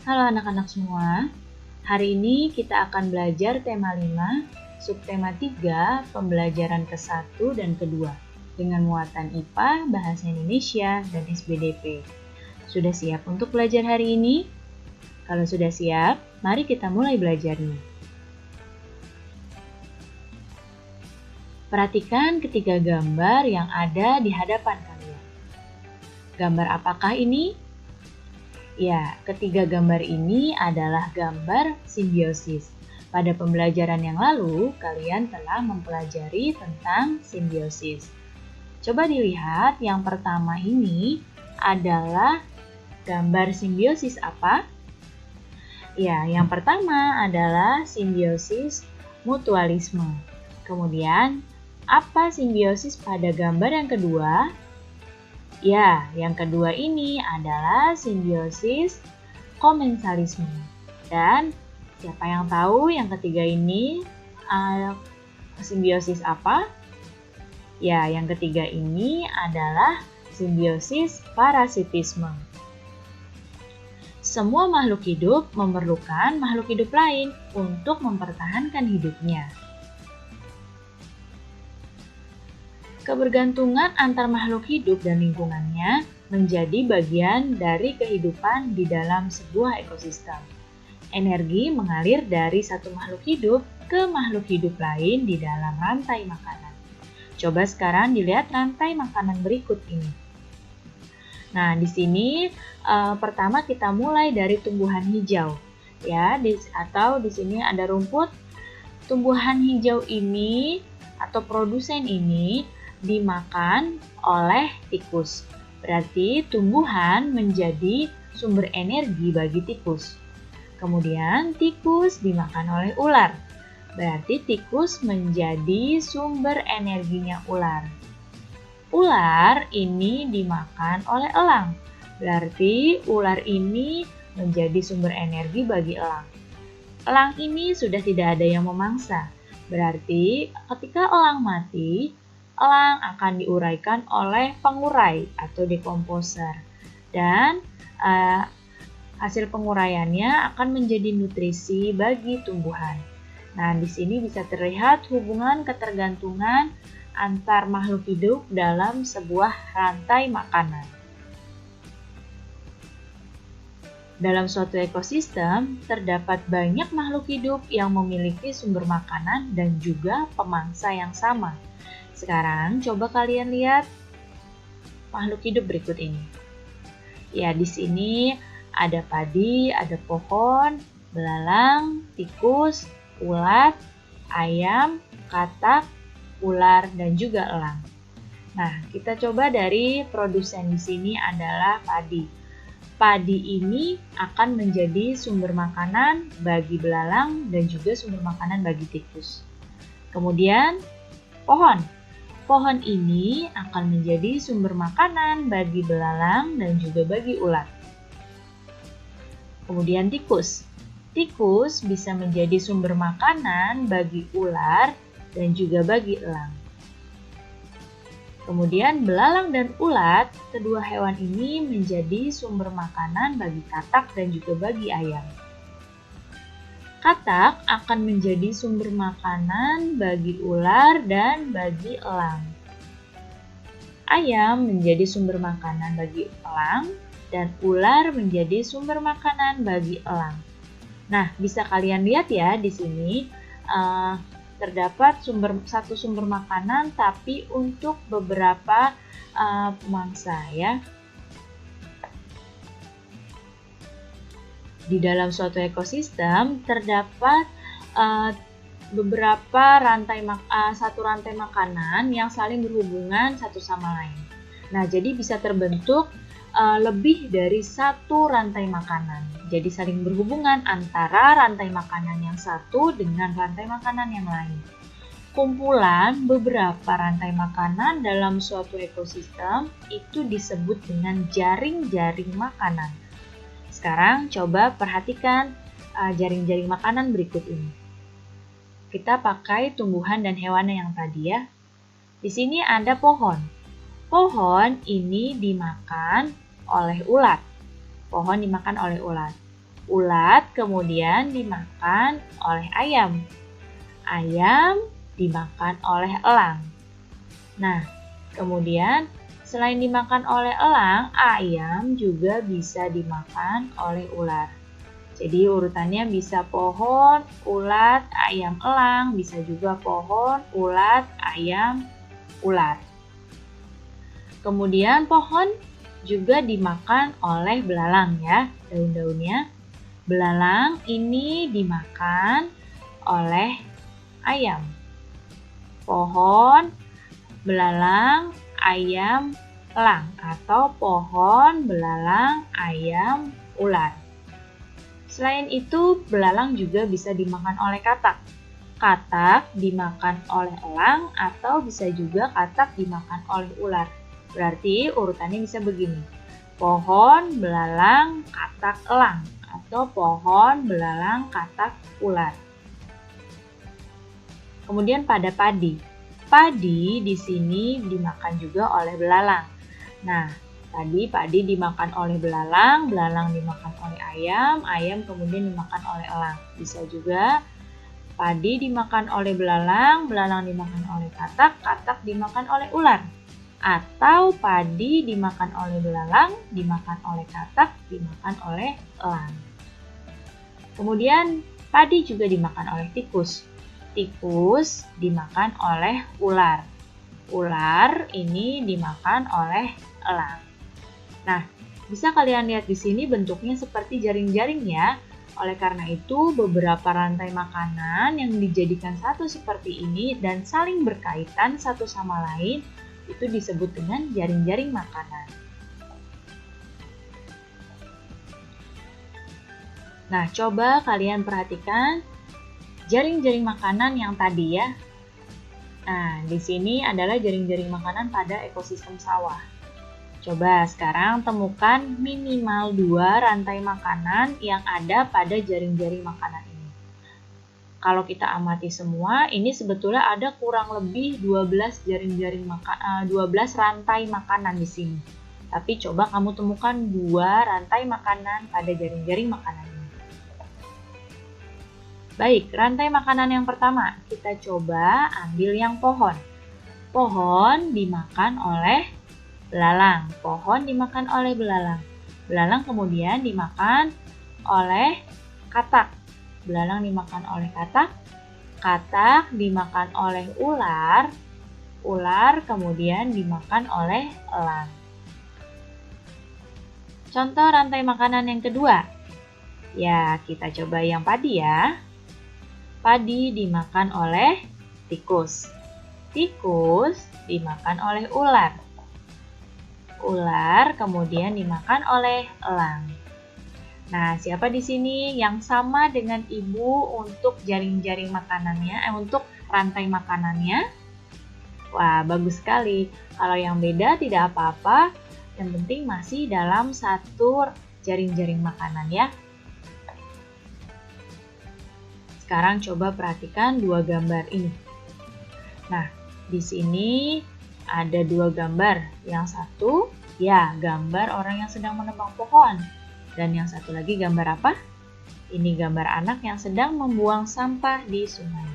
Halo anak-anak semua, hari ini kita akan belajar tema 5, subtema 3, pembelajaran ke-1 dan ke-2 dengan muatan IPA, Bahasa Indonesia, dan SBDP. Sudah siap untuk belajar hari ini? Kalau sudah siap, mari kita mulai belajarnya. Perhatikan ketiga gambar yang ada di hadapan kalian. Gambar apakah ini? Ya, ketiga gambar ini adalah gambar simbiosis. Pada pembelajaran yang lalu, kalian telah mempelajari tentang simbiosis. Coba dilihat, yang pertama ini adalah gambar simbiosis apa? Ya, yang pertama adalah simbiosis mutualisme. Kemudian, apa simbiosis pada gambar yang kedua? Ya, yang kedua ini adalah simbiosis komensalisme. Dan siapa yang tahu yang ketiga ini simbiosis apa? Ya, yang ketiga ini adalah simbiosis parasitisme. Semua makhluk hidup memerlukan makhluk hidup lain untuk mempertahankan hidupnya. Kebergantungan antar makhluk hidup dan lingkungannya menjadi bagian dari kehidupan di dalam sebuah ekosistem. Energi mengalir dari satu makhluk hidup ke makhluk hidup lain di dalam rantai makanan. Coba sekarang dilihat rantai makanan berikut ini. Nah, di sini pertama kita mulai dari tumbuhan hijau, ya, atau di sini ada rumput. Tumbuhan hijau ini atau produsen ini dimakan oleh tikus. Berarti tumbuhan menjadi sumber energi bagi tikus. Kemudian tikus dimakan oleh ular. Berarti tikus menjadi sumber energinya ular. Ular ini dimakan oleh elang. Berarti ular ini menjadi sumber energi bagi elang. Elang ini sudah tidak ada yang memangsa. Berarti ketika elang mati, elang akan diuraikan oleh pengurai atau dekomposer. Dan hasil penguraiannya akan menjadi nutrisi bagi tumbuhan. Nah, di sini bisa terlihat hubungan ketergantungan antar makhluk hidup dalam sebuah rantai makanan. Dalam suatu ekosistem, terdapat banyak makhluk hidup yang memiliki sumber makanan dan juga pemangsa yang sama. Sekarang coba kalian lihat makhluk hidup berikut ini. Ya, di sini ada padi, ada pohon, belalang, tikus, ulat, ayam, katak, ular, dan juga elang. Nah, kita coba dari produsen di sini adalah padi. Padi ini akan menjadi sumber makanan bagi belalang dan juga sumber makanan bagi tikus. Kemudian, pohon. Pohon ini akan menjadi sumber makanan bagi belalang dan juga bagi ulat. Kemudian tikus. Tikus bisa menjadi sumber makanan bagi ular dan juga bagi elang. Kemudian belalang dan ulat, kedua hewan ini menjadi sumber makanan bagi katak dan juga bagi ayam. Katak akan menjadi sumber makanan bagi ular dan bagi elang. Ayam menjadi sumber makanan bagi elang dan ular menjadi sumber makanan bagi elang. Nah, bisa kalian lihat ya di sini terdapat satu sumber makanan tapi untuk beberapa pemangsa ya. Di dalam suatu ekosistem terdapat beberapa satu rantai makanan yang saling berhubungan satu sama lain. Nah, jadi bisa terbentuk lebih dari satu rantai makanan. Jadi saling berhubungan antara rantai makanan yang satu dengan rantai makanan yang lain. Kumpulan beberapa rantai makanan dalam suatu ekosistem itu disebut dengan jaring-jaring makanan. Sekarang coba perhatikan jaring-jaring makanan berikut ini. Kita pakai tumbuhan dan hewan yang tadi ya. Di sini ada pohon. Pohon ini dimakan oleh ulat. Pohon dimakan oleh ulat. Ulat kemudian dimakan oleh ayam. Ayam dimakan oleh elang. Nah, kemudian selain dimakan oleh elang, ayam juga bisa dimakan oleh ular. Jadi urutannya bisa pohon, ulat, ayam, elang, bisa juga pohon, ulat, ayam, ular. Kemudian pohon juga dimakan oleh belalang ya, daun-daunnya. Belalang ini dimakan oleh ayam. Pohon, belalang, ayam, elang, atau pohon, belalang, ayam, ular. Selain itu, belalang juga bisa dimakan oleh katak. Katak dimakan oleh elang atau bisa juga katak dimakan oleh ular. Berarti urutannya bisa begini. Pohon, belalang, katak, elang, atau pohon, belalang, katak, ular. Kemudian pada padi. Padi di sini dimakan juga oleh belalang. Nah, tadi padi dimakan oleh belalang, belalang dimakan oleh ayam, ayam kemudian dimakan oleh elang. Bisa juga padi dimakan oleh belalang, belalang dimakan oleh katak, katak dimakan oleh ular. Atau padi dimakan oleh belalang, dimakan oleh katak, dimakan oleh elang. Kemudian padi juga dimakan oleh tikus. Tikus dimakan oleh ular. Ular ini dimakan oleh elang. Nah, bisa kalian lihat di sini bentuknya seperti jaring-jaring ya. Oleh karena itu, beberapa rantai makanan yang dijadikan satu seperti ini dan saling berkaitan satu sama lain itu disebut dengan jaring-jaring makanan. Nah, coba kalian perhatikan jaring-jaring makanan yang tadi ya. Nah, di sini adalah jaring-jaring makanan pada ekosistem sawah. Coba sekarang temukan minimal 2 rantai makanan yang ada pada jaring-jaring makanan ini. Kalau kita amati semua, ini sebetulnya ada kurang lebih 12 rantai makanan di sini. Tapi coba kamu temukan 2 rantai makanan pada jaring-jaring makanan ini. Baik, rantai makanan yang pertama, kita coba ambil yang pohon. Pohon dimakan oleh belalang. Pohon dimakan oleh belalang. Belalang kemudian dimakan oleh katak. Belalang dimakan oleh katak. Katak dimakan oleh ular. Ular kemudian dimakan oleh elang. Contoh rantai makanan yang kedua. Ya, kita coba yang padi ya. Padi dimakan oleh tikus. Tikus dimakan oleh ular. Ular kemudian dimakan oleh elang. Nah, siapa di sini yang sama dengan ibu untuk jaring-jaring makanannya, untuk rantai makanannya? Wah, bagus sekali. Kalau yang beda tidak apa-apa, yang penting masih dalam satu jaring-jaring makanan ya. Sekarang coba perhatikan 2 gambar ini. Nah, di sini ada 2 gambar. Yang satu, ya, gambar orang yang sedang menebang pohon. Dan yang satu lagi gambar apa? Ini gambar anak yang sedang membuang sampah di sungai.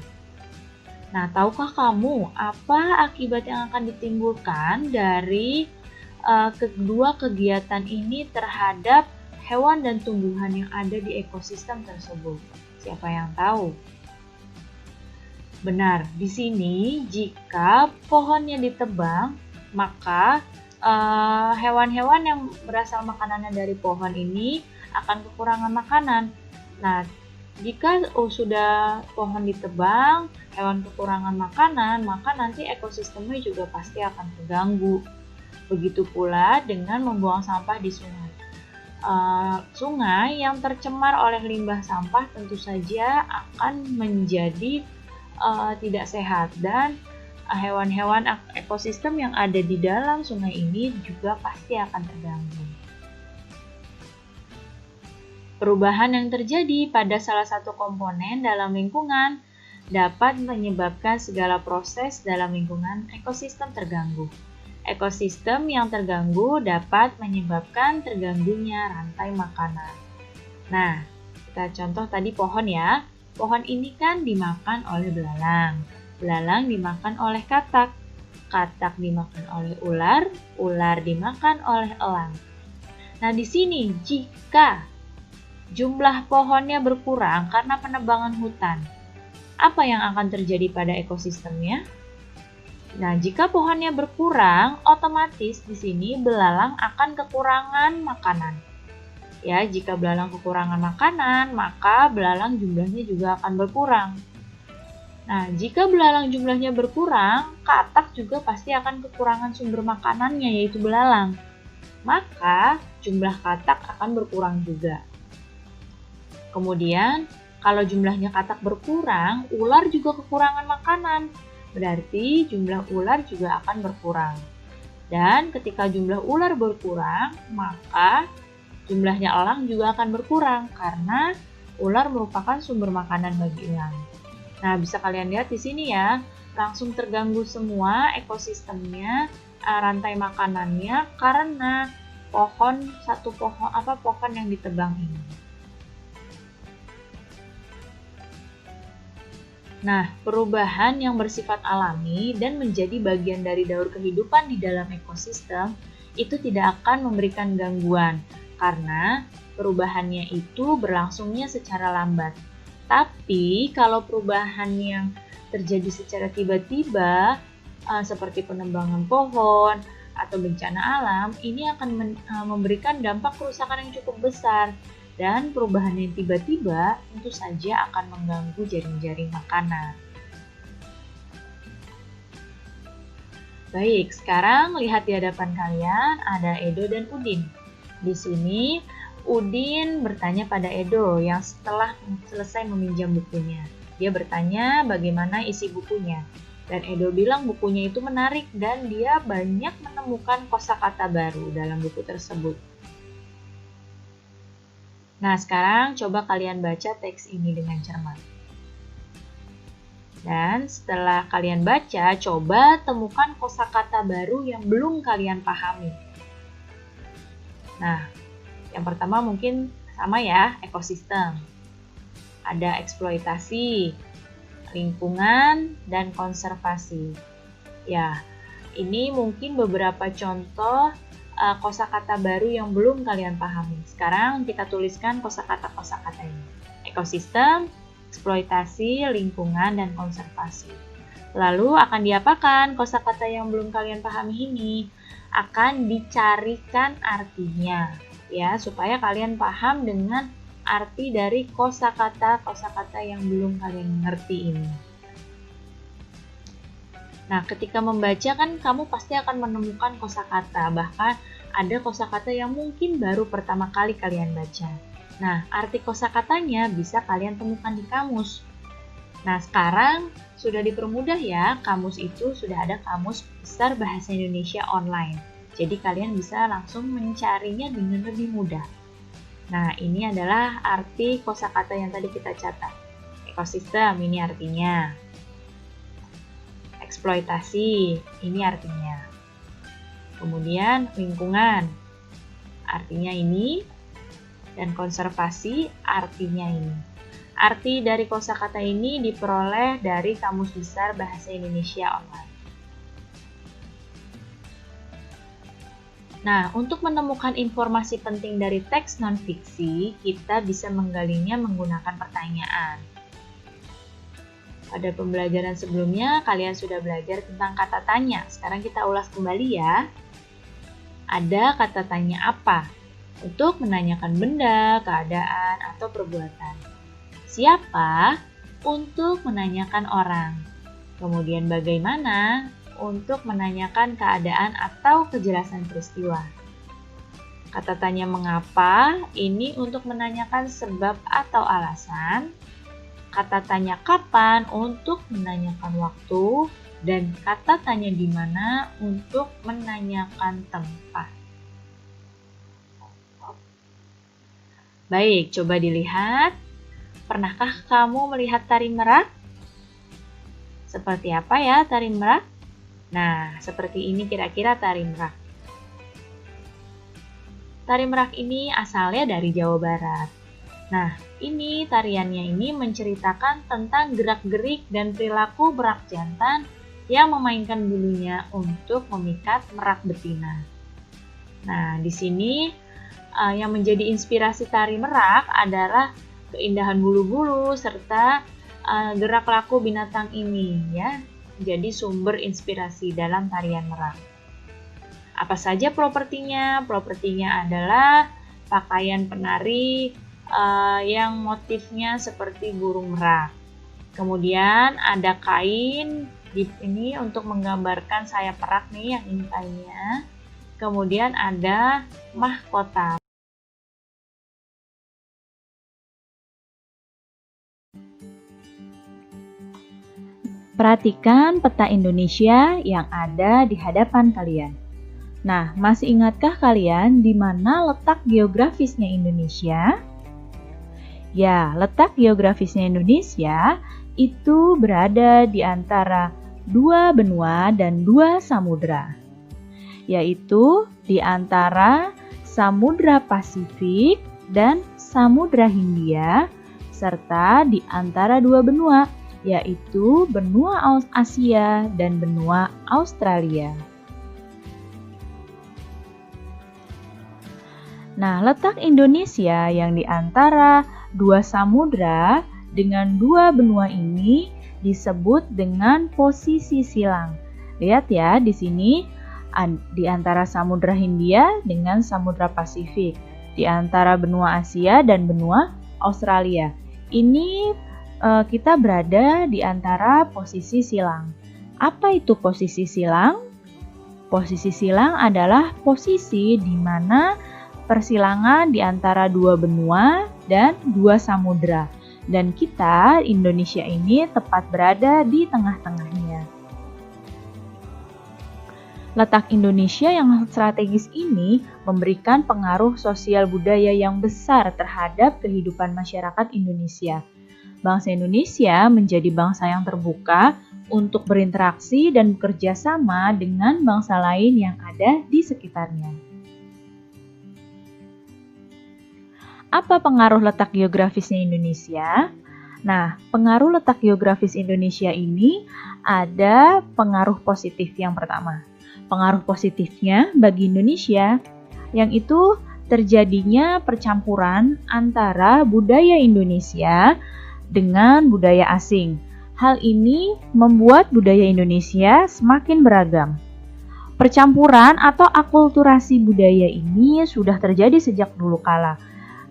Nah, tahukah kamu apa akibat yang akan ditimbulkan dari kedua kegiatan ini terhadap hewan dan tumbuhan yang ada di ekosistem tersebut? Siapa yang tahu? Benar, di sini jika pohonnya ditebang, maka hewan-hewan yang berasal makanannya dari pohon ini akan kekurangan makanan. Nah, jika sudah pohon ditebang, hewan kekurangan makanan, maka nanti ekosistemnya juga pasti akan terganggu. Begitu pula dengan membuang sampah di sungai. Sungai yang tercemar oleh limbah sampah tentu saja akan menjadi tidak sehat dan hewan-hewan ekosistem yang ada di dalam sungai ini juga pasti akan terganggu. Perubahan yang terjadi pada salah satu komponen dalam lingkungan dapat menyebabkan segala proses dalam lingkungan ekosistem terganggu. Ekosistem yang terganggu dapat menyebabkan terganggunya rantai makanan. Nah, Kita contoh tadi pohon ya. Pohon ini kan dimakan oleh belalang. Belalang dimakan oleh katak. Katak dimakan oleh ular. Ular dimakan oleh elang. Nah, di sini jika jumlah pohonnya berkurang karena penebangan hutan, apa yang akan terjadi pada ekosistemnya? Nah, jika pohonnya berkurang, otomatis di sini belalang akan kekurangan makanan. Ya, jika belalang kekurangan makanan, maka belalang jumlahnya juga akan berkurang. Nah, jika belalang jumlahnya berkurang, katak juga pasti akan kekurangan sumber makanannya, yaitu belalang. Maka, jumlah katak akan berkurang juga. Kemudian, kalau jumlahnya katak berkurang, ular juga kekurangan makanan. Berarti jumlah ular juga akan berkurang. Dan ketika jumlah ular berkurang, maka jumlahnya elang juga akan berkurang karena ular merupakan sumber makanan bagi elang. Nah, bisa kalian lihat di sini ya, langsung terganggu semua ekosistemnya, rantai makanannya karena pohon yang ditebang ini. Nah, perubahan yang bersifat alami dan menjadi bagian dari daur kehidupan di dalam ekosistem itu tidak akan memberikan gangguan karena perubahannya itu berlangsungnya secara lambat. Tapi kalau perubahan yang terjadi secara tiba-tiba seperti penebangan pohon atau bencana alam, ini akan memberikan dampak kerusakan yang cukup besar. Dan perubahan yang tiba-tiba tentu saja akan mengganggu jaring-jaring makanan. Baik, sekarang lihat di hadapan kalian ada Edo dan Udin. Di sini Udin bertanya pada Edo yang setelah selesai meminjam bukunya. Dia bertanya bagaimana isi bukunya. Dan Edo bilang bukunya itu menarik dan dia banyak menemukan kosakata baru dalam buku tersebut. Nah, sekarang coba kalian baca teks ini dengan cermat. Dan setelah kalian baca, coba temukan kosakata baru yang belum kalian pahami. Nah, yang pertama mungkin sama ya, ekosistem. Ada eksploitasi, lingkungan, dan konservasi. Ya, ini mungkin beberapa contoh kosakata baru yang belum kalian pahami. Sekarang kita tuliskan kosakata-kosakata ini. Ekosistem, eksploitasi, lingkungan, dan konservasi. Lalu akan diapakan kosakata yang belum kalian pahami ini? Akan dicarikan artinya, ya, supaya kalian paham dengan arti dari kosakata-kosakata yang belum kalian ngerti ini. Nah, ketika membaca kan kamu pasti akan menemukan kosakata, bahkan ada kosakata yang mungkin baru pertama kali kalian baca. Nah, arti kosakatanya bisa kalian temukan di kamus. Nah, sekarang sudah dipermudah ya, kamus itu sudah ada Kamus Besar Bahasa Indonesia online. Jadi kalian bisa langsung mencarinya dengan lebih mudah. Nah, ini adalah arti kosakata yang tadi kita catat. Ekosistem, ini artinya. Eksploitasi, ini artinya. Kemudian lingkungan, artinya ini. Dan konservasi, artinya ini. Arti dari kosakata ini diperoleh dari Kamus Besar Bahasa Indonesia online. Nah, untuk menemukan informasi penting dari teks non-fiksi, kita bisa menggalinya menggunakan pertanyaan. Pada pembelajaran sebelumnya, kalian sudah belajar tentang kata tanya. Sekarang kita ulas kembali ya. Ada kata tanya apa? Untuk menanyakan benda, keadaan, atau perbuatan. Siapa? Untuk menanyakan orang. Kemudian bagaimana? Untuk menanyakan keadaan atau kejelasan peristiwa. Kata tanya mengapa? Ini untuk menanyakan sebab atau alasan. Kata tanya kapan untuk menanyakan waktu, dan kata tanya di mana untuk menanyakan tempat. Baik, coba dilihat. Pernahkah kamu melihat tari merak? Seperti apa ya tari merak? Nah, seperti ini kira-kira tari merak. Tari merak ini asalnya dari Jawa Barat. Nah, ini tariannya ini menceritakan tentang gerak-gerik dan perilaku merak jantan yang memainkan bulunya untuk memikat merak betina. Nah, di sini yang menjadi inspirasi tari merak adalah keindahan bulu-bulu serta gerak laku binatang ini ya. Jadi sumber inspirasi dalam tarian merak. Apa saja propertinya? Propertinya adalah pakaian penari yang motifnya seperti burung merak. Kemudian ada kain ini untuk menggambarkan sayap merak nih yang ini kainnya. Kemudian ada mahkota. Perhatikan peta Indonesia yang ada di hadapan kalian. Nah, masih ingatkah kalian di mana letak geografisnya Indonesia? Ya, letak geografisnya Indonesia itu berada di antara 2 benua dan 2 samudra, yaitu di antara Samudra Pasifik dan Samudra Hindia, serta di antara 2 benua, yaitu benua Asia dan benua Australia. Nah, letak Indonesia yang di antara 2 samudra dengan 2 benua ini disebut dengan posisi silang. Lihat ya di sini di antara Samudra Hindia dengan Samudra Pasifik, di antara benua Asia dan benua Australia. Ini kita berada di antara posisi silang. Apa itu posisi silang? Posisi silang adalah posisi di mana persilangan di antara 2 benua dan 2 samudra. Dan kita, Indonesia ini tepat berada di tengah-tengahnya. Letak Indonesia yang strategis ini memberikan pengaruh sosial budaya yang besar terhadap kehidupan masyarakat Indonesia. Bangsa Indonesia menjadi bangsa yang terbuka untuk berinteraksi dan bekerja sama dengan bangsa lain yang ada di sekitarnya. Apa pengaruh letak geografisnya Indonesia? Nah, pengaruh letak geografis Indonesia ini ada pengaruh positif yang pertama. Pengaruh positifnya bagi Indonesia, yang itu terjadinya percampuran antara budaya Indonesia dengan budaya asing. Hal ini membuat budaya Indonesia semakin beragam. Percampuran atau akulturasi budaya ini sudah terjadi sejak dulu kala.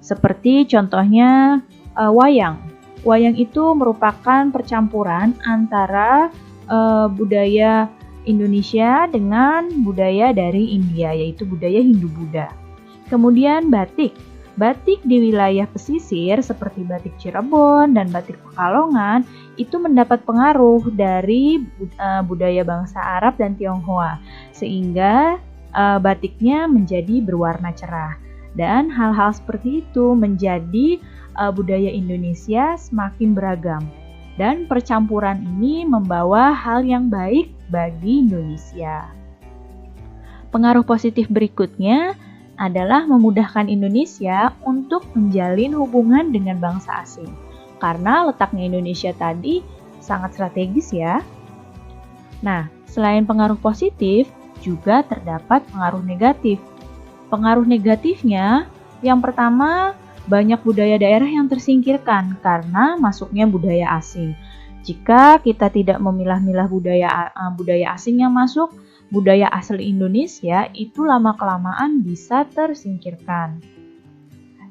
Seperti contohnya wayang. Wayang itu merupakan percampuran antara budaya Indonesia dengan budaya dari India, yaitu budaya Hindu-Buddha. Kemudian batik. Batik di wilayah pesisir seperti batik Cirebon dan batik Pekalongan itu mendapat pengaruh dari budaya bangsa Arab dan Tionghoa, sehingga batiknya menjadi berwarna cerah. Dan hal-hal seperti itu menjadi budaya Indonesia semakin beragam. Dan percampuran ini membawa hal yang baik bagi Indonesia. Pengaruh positif berikutnya adalah memudahkan Indonesia untuk menjalin hubungan dengan bangsa asing. Karena letaknya Indonesia tadi sangat strategis ya. Nah, selain pengaruh positif, juga terdapat pengaruh negatif. Pengaruh negatifnya, yang pertama, banyak budaya daerah yang tersingkirkan karena masuknya budaya asing. Jika kita tidak memilah-milah budaya asing yang masuk, budaya asli Indonesia itu lama-kelamaan bisa tersingkirkan.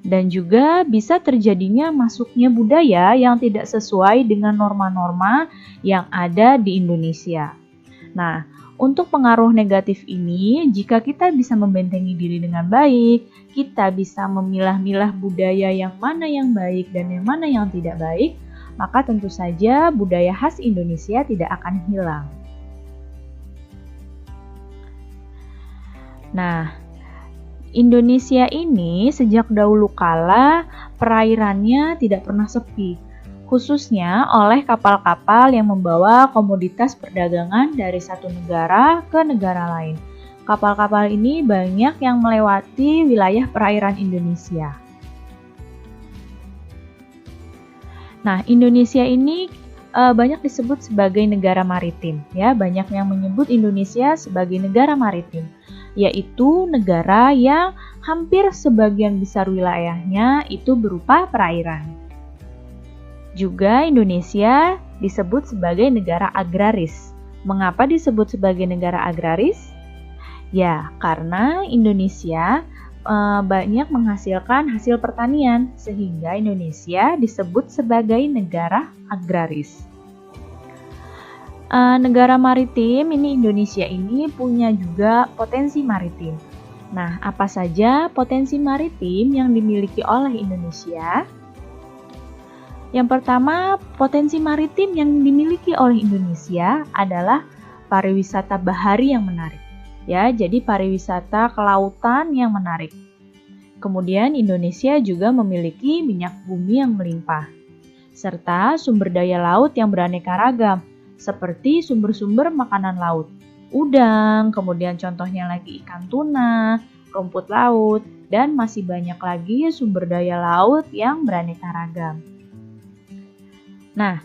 Dan juga bisa terjadinya masuknya budaya yang tidak sesuai dengan norma-norma yang ada di Indonesia. Nah, untuk pengaruh negatif ini, jika kita bisa membentengi diri dengan baik, kita bisa memilah-milah budaya yang mana yang baik dan yang mana yang tidak baik, maka tentu saja budaya khas Indonesia tidak akan hilang. Nah, Indonesia ini sejak dahulu kala perairannya tidak pernah sepi, khususnya oleh kapal-kapal yang membawa komoditas perdagangan dari satu negara ke negara lain. Kapal-kapal ini banyak yang melewati wilayah perairan Indonesia. Nah, Indonesia ini banyak disebut sebagai negara maritim, ya. Banyak yang menyebut Indonesia sebagai negara maritim, yaitu negara yang hampir sebagian besar wilayahnya itu berupa perairan. Juga Indonesia disebut sebagai negara agraris. Mengapa disebut sebagai negara agraris? Ya, karena Indonesia banyak menghasilkan hasil pertanian, sehingga Indonesia disebut sebagai negara agraris. Negara maritim ini, Indonesia ini punya juga potensi maritim. Nah, apa saja potensi maritim yang dimiliki oleh Indonesia? Yang pertama, potensi maritim yang dimiliki oleh Indonesia adalah pariwisata bahari yang menarik. Ya, jadi pariwisata kelautan yang menarik. Kemudian Indonesia juga memiliki minyak bumi yang melimpah, serta sumber daya laut yang beraneka ragam, seperti sumber-sumber makanan laut, udang, kemudian contohnya lagi ikan tuna, rumput laut, dan masih banyak lagi sumber daya laut yang beraneka ragam. Nah,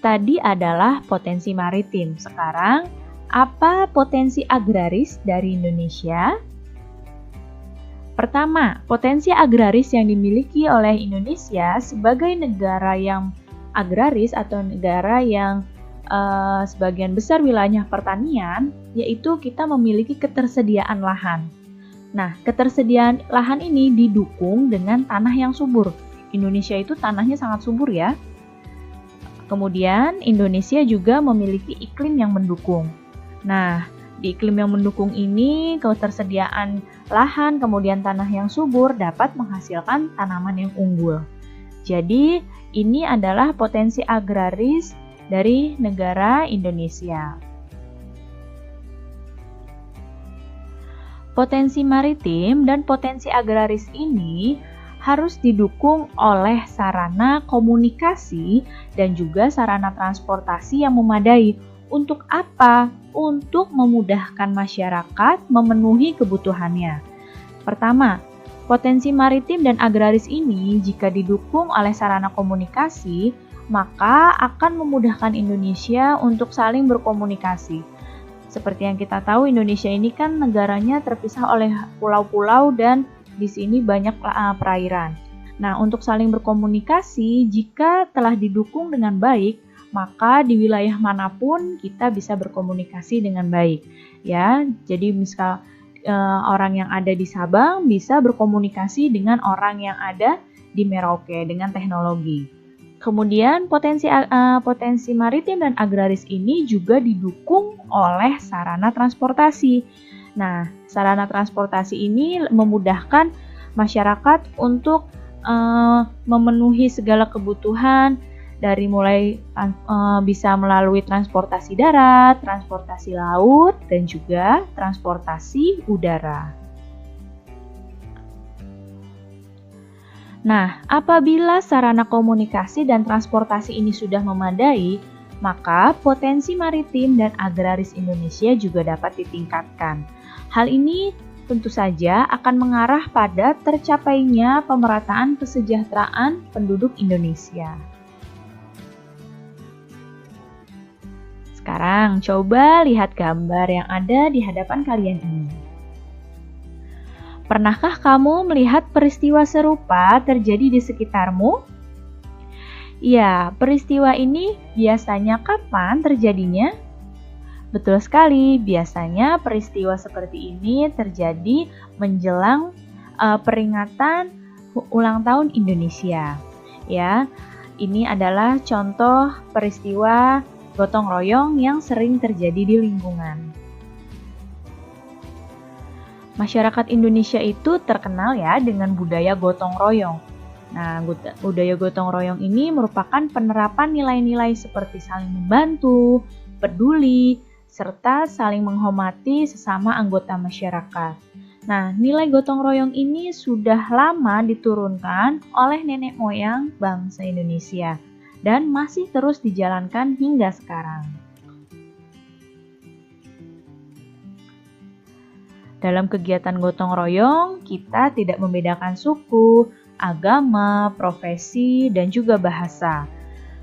tadi adalah potensi maritim. Sekarang, apa potensi agraris dari Indonesia? Pertama, potensi agraris yang dimiliki oleh Indonesia sebagai negara yang agraris atau negara yang sebagian besar wilayahnya pertanian, yaitu kita memiliki ketersediaan lahan. Nah, ketersediaan lahan ini didukung dengan tanah yang subur. Indonesia itu tanahnya sangat subur ya. Kemudian Indonesia juga memiliki iklim yang mendukung. Nah, di iklim yang mendukung ini, ketersediaan lahan kemudian tanah yang subur dapat menghasilkan tanaman yang unggul. Jadi, ini adalah potensi agraris dari negara Indonesia. Potensi maritim dan potensi agraris ini harus didukung oleh sarana komunikasi dan juga sarana transportasi yang memadai. Untuk apa? Untuk memudahkan masyarakat memenuhi kebutuhannya. Pertama, potensi maritim dan agraris ini jika didukung oleh sarana komunikasi, maka akan memudahkan Indonesia untuk saling berkomunikasi. Seperti yang kita tahu, Indonesia ini kan negaranya terpisah oleh pulau-pulau dan di sini banyak perairan. Nah, untuk saling berkomunikasi, jika telah didukung dengan baik, maka di wilayah manapun kita bisa berkomunikasi dengan baik. Ya, jadi misal orang yang ada di Sabang bisa berkomunikasi dengan orang yang ada di Merauke dengan teknologi. Kemudian potensi maritim dan agraris ini juga didukung oleh sarana transportasi. Nah, sarana transportasi ini memudahkan masyarakat untuk memenuhi segala kebutuhan dari mulai bisa melalui transportasi darat, transportasi laut, dan juga transportasi udara. Nah, apabila sarana komunikasi dan transportasi ini sudah memadai, maka potensi maritim dan agraris Indonesia juga dapat ditingkatkan. Hal ini tentu saja akan mengarah pada tercapainya pemerataan kesejahteraan penduduk Indonesia. Sekarang coba lihat gambar yang ada di hadapan kalian ini. Pernahkah kamu melihat peristiwa serupa terjadi di sekitarmu? Ya, peristiwa ini biasanya kapan terjadinya? Betul sekali, biasanya peristiwa seperti ini terjadi menjelang peringatan ulang tahun Indonesia. Ya, ini adalah contoh peristiwa gotong royong yang sering terjadi di lingkungan. Masyarakat Indonesia itu terkenal ya dengan budaya gotong royong. Nah, budaya gotong royong ini merupakan penerapan nilai-nilai seperti saling membantu, peduli, serta saling menghormati sesama anggota masyarakat. Nah, nilai gotong royong ini sudah lama diturunkan oleh nenek moyang bangsa Indonesia dan masih terus dijalankan hingga sekarang. Dalam kegiatan gotong royong, kita tidak membedakan suku, agama, profesi, dan juga bahasa.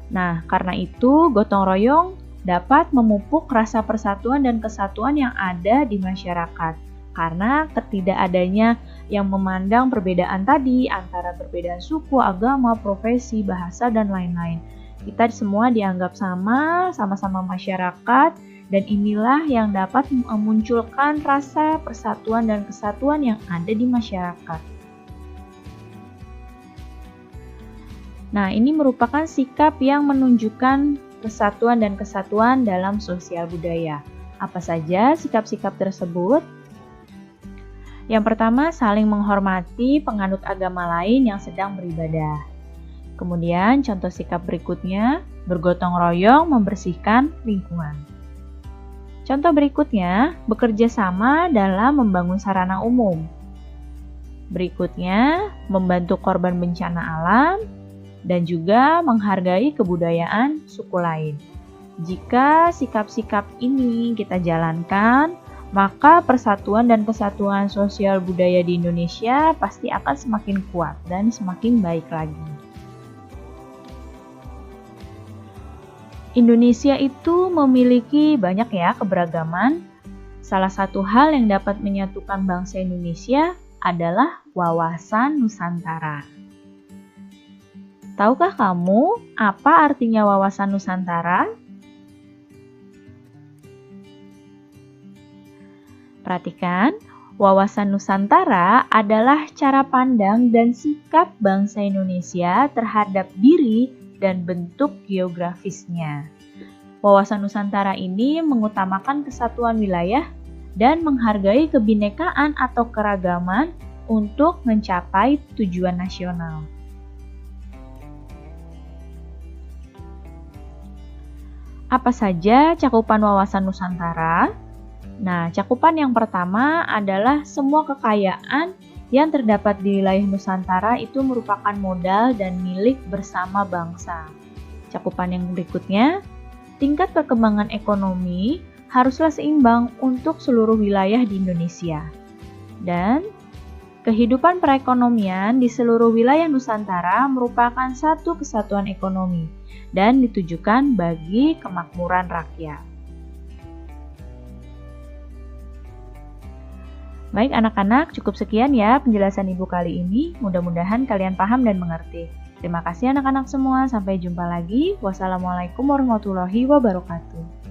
Nah, karena itu gotong royong dapat memupuk rasa persatuan dan kesatuan yang ada di masyarakat. Karena ketidakadanya yang memandang perbedaan tadi antara perbedaan suku, agama, profesi, bahasa, dan lain-lain. Kita semua dianggap sama-sama masyarakat, dan inilah yang dapat memunculkan rasa persatuan dan kesatuan yang ada di masyarakat. Nah, ini merupakan sikap yang menunjukkan persatuan dan kesatuan dalam sosial budaya. Apa saja sikap-sikap tersebut? Yang pertama, saling menghormati penganut agama lain yang sedang beribadah. Kemudian, contoh sikap berikutnya, bergotong royong membersihkan lingkungan. Contoh berikutnya, bekerja sama dalam membangun sarana umum. Berikutnya, membantu korban bencana alam, dan juga menghargai kebudayaan suku lain. Jika sikap-sikap ini kita jalankan, maka persatuan dan kesatuan sosial budaya di Indonesia pasti akan semakin kuat dan semakin baik lagi. Indonesia itu memiliki banyak keberagaman. Salah satu hal yang dapat menyatukan bangsa Indonesia adalah wawasan Nusantara. Tahukah kamu apa artinya wawasan Nusantara? Perhatikan, wawasan Nusantara adalah cara pandang dan sikap bangsa Indonesia terhadap diri dan bentuk geografisnya. Wawasan Nusantara ini mengutamakan kesatuan wilayah dan menghargai kebinekaan atau keragaman untuk mencapai tujuan nasional. Apa saja cakupan wawasan Nusantara? Nah, cakupan yang pertama adalah semua kekayaan yang terdapat di wilayah Nusantara itu merupakan modal dan milik bersama bangsa. Cakupan yang berikutnya, tingkat perkembangan ekonomi haruslah seimbang untuk seluruh wilayah di Indonesia. Dan kehidupan perekonomian di seluruh wilayah Nusantara merupakan satu kesatuan ekonomi dan ditujukan bagi kemakmuran rakyat. Baik anak-anak, cukup sekian ya penjelasan Ibu kali ini. Mudah-mudahan kalian paham dan mengerti. Terima kasih anak-anak semua, sampai jumpa lagi. Wassalamualaikum warahmatullahi wabarakatuh.